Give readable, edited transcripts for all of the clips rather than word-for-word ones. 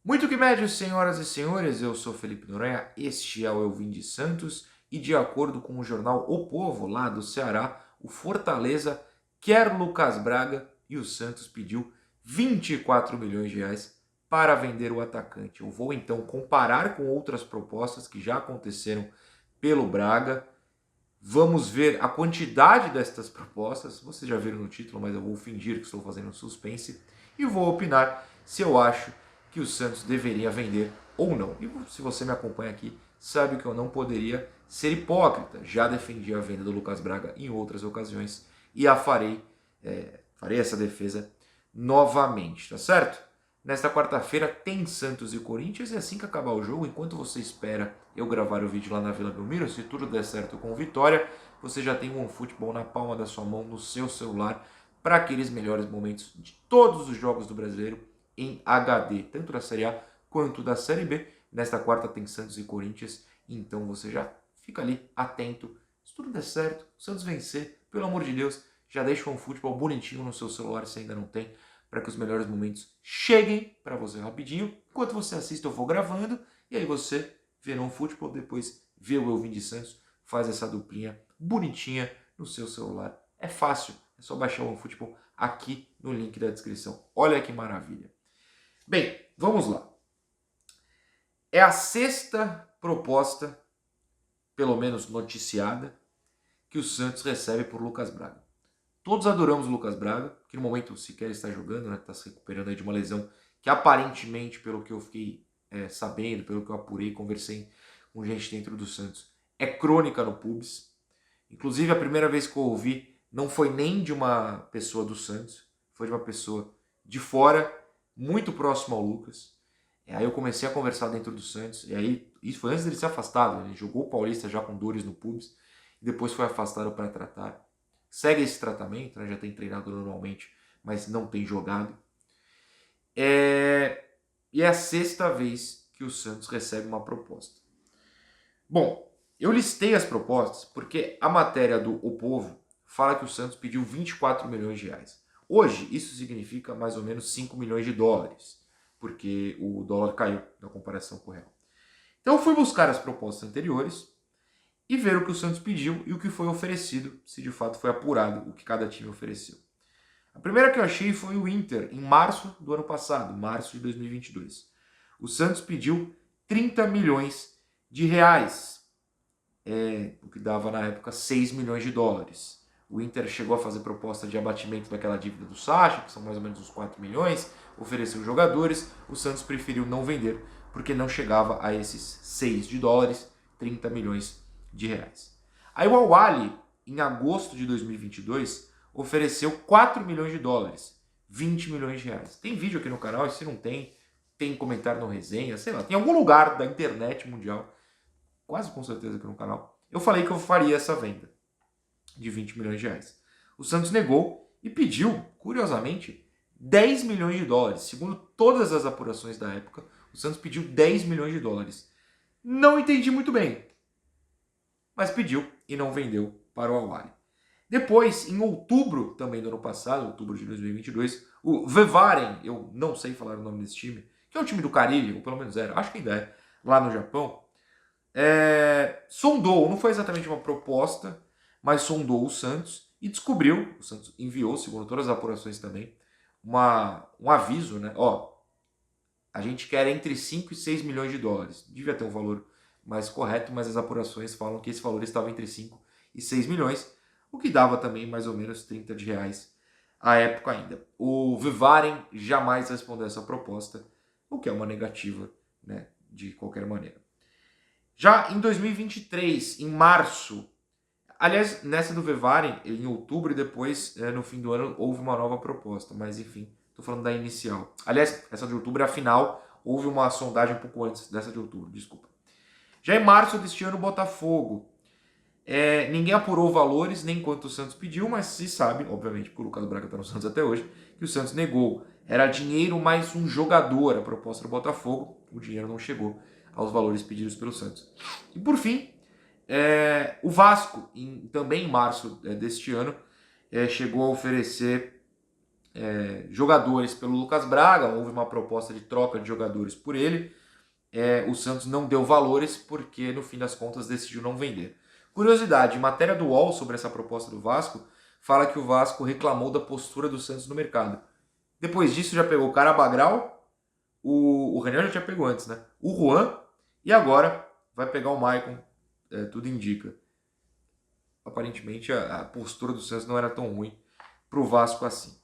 Muito que médio, senhoras e senhores, eu sou Felipe Noronha, este é o Eu Vim de Santos e de acordo com o jornal O Povo, lá do Ceará, o Fortaleza quer Lucas Braga e o Santos pediu 24 milhões de reais para vender o atacante. Eu vou então comparar com outras propostas que já aconteceram pelo Braga. Vamos ver a quantidade destas propostas, vocês já viram no título, mas eu vou fingir que estou fazendo suspense e vou opinar se eu acho que o Santos deveria vender ou não. E se você me acompanha aqui, sabe que eu não poderia ser hipócrita. Já defendi a venda do Lucas Braga em outras ocasiões e farei essa defesa novamente, tá certo? Nesta quarta-feira tem Santos e Corinthians e assim que acabar o jogo, enquanto você espera eu gravar o vídeo lá na Vila Belmiro, se tudo der certo com vitória, você já tem o OneFootball na palma da sua mão, no seu celular, para aqueles melhores momentos de todos os jogos do Brasileiro em HD, tanto da Série A quanto da Série B. Nesta quarta tem Santos e Corinthians, então você já fica ali atento. Se tudo der certo, o Santos vencer, pelo amor de Deus, já deixa o OneFootball bonitinho no seu celular se ainda não tem, para que os melhores momentos cheguem para você rapidinho. Enquanto você assiste, eu vou gravando, e aí você vê no OneFootball, depois vê o Eu Vim de Santos, faz essa duplinha bonitinha no seu celular. É fácil, é só baixar o OneFootball aqui no link da descrição. Olha que maravilha. Bem, vamos lá. É a sexta proposta, pelo menos noticiada, que o Santos recebe por Lucas Braga. Todos adoramos o Lucas Braga, que no momento sequer está jogando, né? Está se recuperando aí de uma lesão que aparentemente, pelo que eu fiquei sabendo, pelo que eu apurei, conversei com gente dentro do Santos, é crônica no pubis. Inclusive a primeira vez que eu ouvi não foi nem de uma pessoa do Santos, foi de uma pessoa de fora, muito próximo ao Lucas. Aí eu comecei a conversar dentro do Santos, e aí isso foi antes dele ser afastado, né? Ele jogou o Paulista já com dores no pubis, e depois foi afastado para tratar. Segue esse tratamento, né? Já tem treinado normalmente, mas não tem jogado. E é a sexta vez que o Santos recebe uma proposta. Bom, eu listei as propostas porque a matéria do O Povo fala que o Santos pediu 24 milhões de reais. Hoje, isso significa mais ou menos 5 milhões de dólares, porque o dólar caiu na comparação com o real. Então eu fui buscar as propostas anteriores e ver o que o Santos pediu e o que foi oferecido, se de fato foi apurado o que cada time ofereceu. A primeira que eu achei foi o Inter, em março do ano passado, março de 2022. O Santos pediu 30 milhões de reais, o que dava na época 6 milhões de dólares. O Inter chegou a fazer proposta de abatimento daquela dívida do Sacha, que são mais ou menos uns 4 milhões, ofereceu jogadores, o Santos preferiu não vender, porque não chegava a esses 6 de dólares, 30 milhões de reais. Aí o Al-Ahly, em agosto de 2022, ofereceu 4 milhões de dólares, 20 milhões de reais. Tem vídeo aqui no canal, e se não tem, tem comentário no resenha, sei lá, tem algum lugar da internet mundial, quase com certeza aqui no canal, eu falei que eu faria essa venda de 20 milhões de reais. O Santos negou e pediu, curiosamente, 10 milhões de dólares. Segundo todas as apurações da época, o Santos pediu 10 milhões de dólares. Não entendi muito bem, mas pediu e não vendeu para o Al-Ahly. Depois, em outubro também do ano passado, outubro de 2022, o Vevaren, eu não sei falar o nome desse time, que é um time do Caribe, ou pelo menos era, acho que ainda é, lá no Japão, sondou, não foi exatamente uma proposta, mas sondou o Santos e descobriu, o Santos enviou, segundo todas as apurações também, um aviso, né? Ó, a gente quer entre 5 e 6 milhões de dólares. Devia ter um valor mais correto, mas as apurações falam que esse valor estava entre 5 e 6 milhões, o que dava também mais ou menos 30 de reais à época ainda. O Vivaren jamais respondeu essa proposta, o que é uma negativa, né, de qualquer maneira. Já em 2023, em março, aliás, nessa do Vivaren, em outubro e depois, no fim do ano, houve uma nova proposta, mas enfim, estou falando da inicial. Aliás, essa de outubro é a final, houve uma sondagem um pouco antes dessa de outubro, desculpa. Já em março deste ano, o Botafogo. Ninguém apurou valores, nem quanto o Santos pediu, mas se sabe, obviamente, porque o Lucas Braga está no Santos até hoje, que o Santos negou. Era dinheiro mais um jogador, a proposta do Botafogo, o dinheiro não chegou aos valores pedidos pelo Santos. E por fim, o Vasco, também em março deste ano, chegou a oferecer jogadores pelo Lucas Braga, houve uma proposta de troca de jogadores por ele. O Santos não deu valores porque, no fim das contas, decidiu não vender. Curiosidade, matéria do UOL sobre essa proposta do Vasco, fala que o Vasco reclamou da postura do Santos no mercado. Depois disso já pegou o Carabagral, o Raniel já tinha pegou antes, né? O Juan, e agora vai pegar o Maicon, tudo indica. Aparentemente a postura do Santos não era tão ruim para o Vasco assim.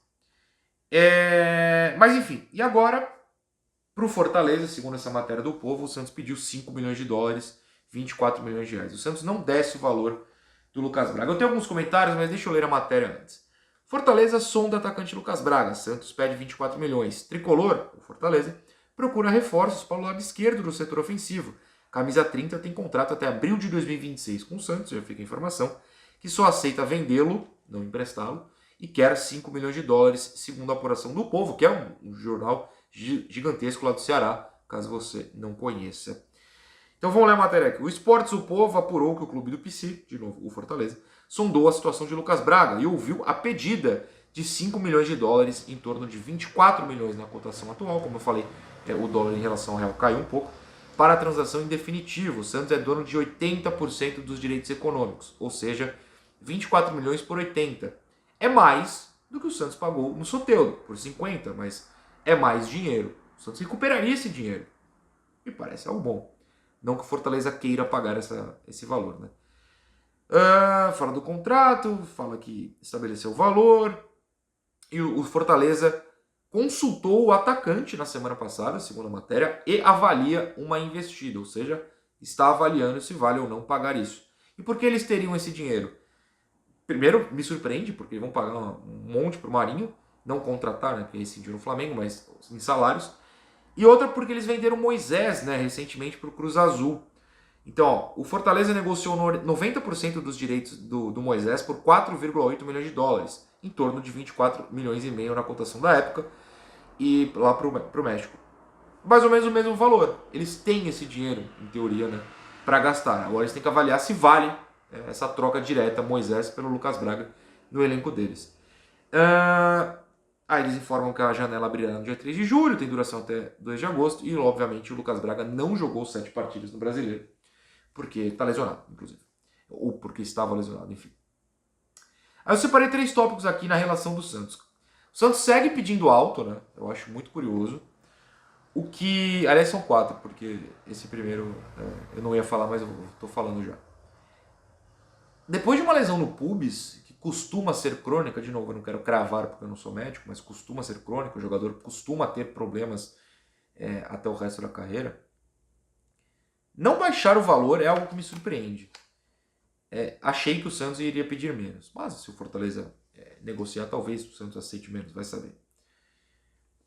Mas enfim, e agora, para o Fortaleza, segundo essa matéria do Povo, o Santos pediu 5 milhões de dólares, 24 milhões de reais. O Santos não desce o valor do Lucas Braga. Eu tenho alguns comentários, mas deixa eu ler a matéria antes. Fortaleza sonda atacante Lucas Braga. Santos pede 24 milhões. Tricolor, o Fortaleza, procura reforços para o lado esquerdo do setor ofensivo. Camisa 30 tem contrato até abril de 2026 com o Santos, já fica a informação, que só aceita vendê-lo, não emprestá-lo, e quer 5 milhões de dólares, segundo a apuração do Povo, que é um jornal gigantesco lá do Ceará, caso você não conheça. Então vamos ler a matéria aqui. O Esportes, o Povo, apurou que o clube do PC, de novo o Fortaleza, sondou a situação de Lucas Braga e ouviu a pedida de 5 milhões de dólares, em torno de 24 milhões na cotação atual. Como eu falei, o dólar em relação ao real caiu um pouco, para a transação em definitivo. O Santos é dono de 80% dos direitos econômicos, ou seja, 24 milhões por 80. É mais do que o Santos pagou no Soteldo, por 50, mas é mais dinheiro. O Santos recuperaria esse dinheiro. Me parece algo bom. Não que o Fortaleza queira pagar esse valor, né? Fala do contrato, fala que estabeleceu o valor. E o Fortaleza consultou o atacante na semana passada, segundo a matéria, e avalia uma investida, ou seja, está avaliando se vale ou não pagar isso. E por que eles teriam esse dinheiro? Primeiro, me surpreende, porque vão pagar um monte para o Marinho, não contratar, né, porque rescindiu no Flamengo, mas em salários. E outra porque eles venderam Moisés, né, recentemente para o Cruz Azul. Então, ó, o Fortaleza negociou 90% dos direitos do Moisés por 4,8 milhões de dólares, em torno de 24 milhões e meio na cotação da época, e lá para o México. Mais ou menos o mesmo valor. Eles têm esse dinheiro, em teoria, né, para gastar. Agora eles têm que avaliar se vale essa troca direta Moisés pelo Lucas Braga no elenco deles. Aí eles informam que a janela abrirá no dia 3 de julho, tem duração até 2 de agosto, e obviamente o Lucas Braga não jogou 7 partidas no Brasileiro, porque está lesionado, inclusive. Ou porque estava lesionado, enfim. Aí eu separei 3 tópicos aqui na relação do Santos. O Santos segue pedindo alto, né? Eu acho muito curioso. O que... Aliás, são 4, porque esse primeiro eu não ia falar, mas eu estou falando já. Depois de uma lesão no pubis, que costuma ser crônica, de novo, eu não quero cravar porque eu não sou médico, mas costuma ser crônica, o jogador costuma ter problemas até o resto da carreira, não baixar o valor é algo que me surpreende. Achei que o Santos iria pedir menos, mas se o Fortaleza negociar, talvez o Santos aceite menos, vai saber.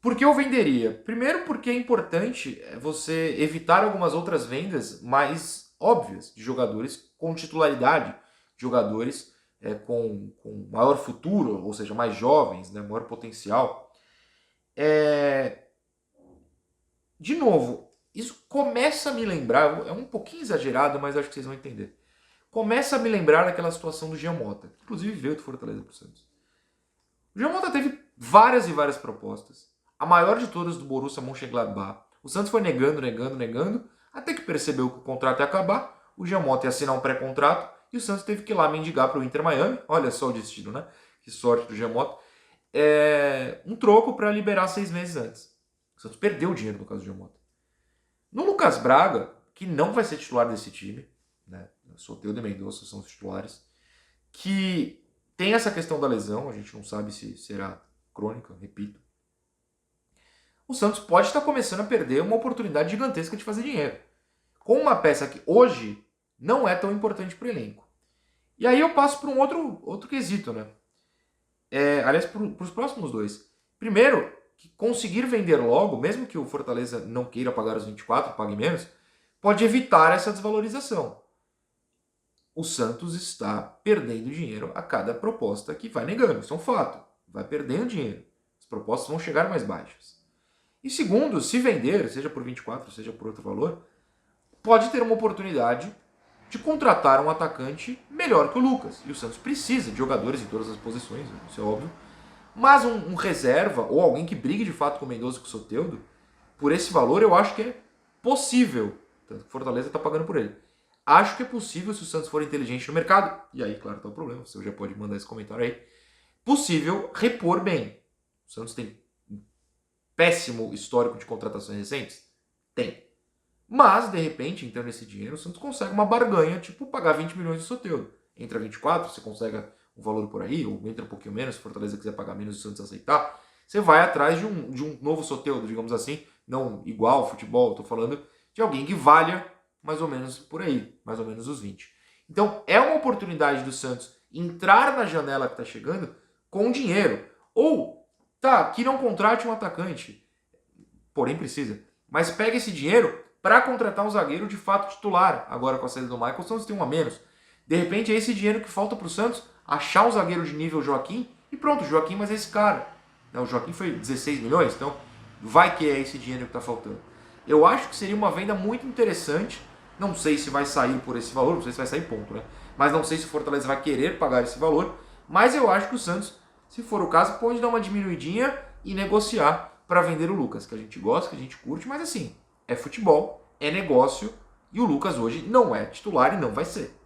Por que eu venderia? Primeiro porque é importante você evitar algumas outras vendas mais óbvias de jogadores com titularidade, jogadores com maior futuro, ou seja, mais jovens, né, maior potencial. De novo, isso começa a me lembrar, é um pouquinho exagerado, mas acho que vocês vão entender. Começa a me lembrar daquela situação do Jean Mota, que inclusive veio do Fortaleza para o Santos. O Jean Mota teve várias e várias propostas, a maior de todas do Borussia Mönchengladbach. O Santos foi negando, até que percebeu que o contrato ia acabar, o Jean Mota ia assinar um pré-contrato, e o Santos teve que ir lá mendigar para o Inter Miami, olha só o destino, né? Que sorte do Jean Mota. Um troco para liberar 6 meses antes. O Santos perdeu o dinheiro no caso do Jean Mota. No Lucas Braga, que não vai ser titular desse time, né? Soteldo e Mendonça são os titulares, que tem essa questão da lesão, a gente não sabe se será crônica, repito. O Santos pode estar começando a perder uma oportunidade gigantesca de fazer dinheiro, com uma peça que hoje não é tão importante para o elenco. E aí eu passo para um outro quesito, né? Aliás, para os próximos 2. Primeiro, que conseguir vender logo, mesmo que o Fortaleza não queira pagar os 24, pague menos, pode evitar essa desvalorização. O Santos está perdendo dinheiro a cada proposta que vai negando, isso é um fato. Vai perdendo dinheiro. As propostas vão chegar mais baixas. E segundo, se vender, seja por 24, seja por outro valor, pode ter uma oportunidade de contratar um atacante melhor que o Lucas. E o Santos precisa de jogadores em todas as posições, isso é óbvio, Mas um reserva, ou alguém que brigue de fato com o Mendoza e com o Soteldo, por esse valor eu acho que é possível. Tanto que o Fortaleza está pagando por ele. Acho que é possível se o Santos for inteligente no mercado. E aí, claro, tá o problema. Você já pode mandar esse comentário aí. Possível repor bem. O Santos tem um péssimo histórico de contratações recentes? Tem. Mas, de repente, entrando nesse dinheiro, o Santos consegue uma barganha, tipo pagar 20 milhões de Soteldo. Entra 24, você consegue um valor por aí, ou entra um pouquinho menos, se o Fortaleza quiser pagar menos e o Santos aceitar. Você vai atrás de um novo Soteldo, digamos assim, não igual ao futebol, estou falando de alguém que valha mais ou menos por aí, mais ou menos os 20. Então, é uma oportunidade do Santos entrar na janela que está chegando com dinheiro. Ou, tá, que não contrate um atacante, porém precisa, mas pega esse dinheiro para contratar um zagueiro de fato titular, agora com a saída do Michael, o Santos tem um a menos. De repente é esse dinheiro que falta para o Santos achar um zagueiro de nível Joaquim e pronto, Joaquim, mas é esse cara. O Joaquim foi 16 milhões, então vai que é esse dinheiro que está faltando. Eu acho que seria uma venda muito interessante. Não sei se vai sair por esse valor, não sei se vai sair ponto, né? Mas não sei se o Fortaleza vai querer pagar esse valor. Mas eu acho que o Santos, se for o caso, pode dar uma diminuidinha e negociar para vender o Lucas, que a gente gosta, que a gente curte, mas assim, é futebol, é negócio e o Lucas hoje não é titular e não vai ser.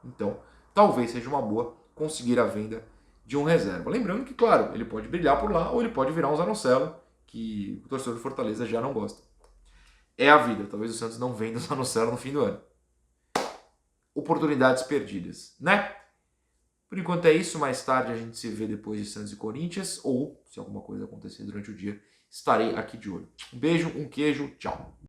Então, talvez seja uma boa conseguir a venda de um reserva. Lembrando que, claro, ele pode brilhar por lá ou ele pode virar um Zanocelo, que o torcedor do Fortaleza já não gosta. É a vida. Talvez o Santos não venda o Zanocelo no fim do ano. Oportunidades perdidas, né? Por enquanto é isso. Mais tarde a gente se vê depois de Santos e Corinthians. Ou, se alguma coisa acontecer durante o dia, estarei aqui de olho. Um beijo, um queijo, tchau.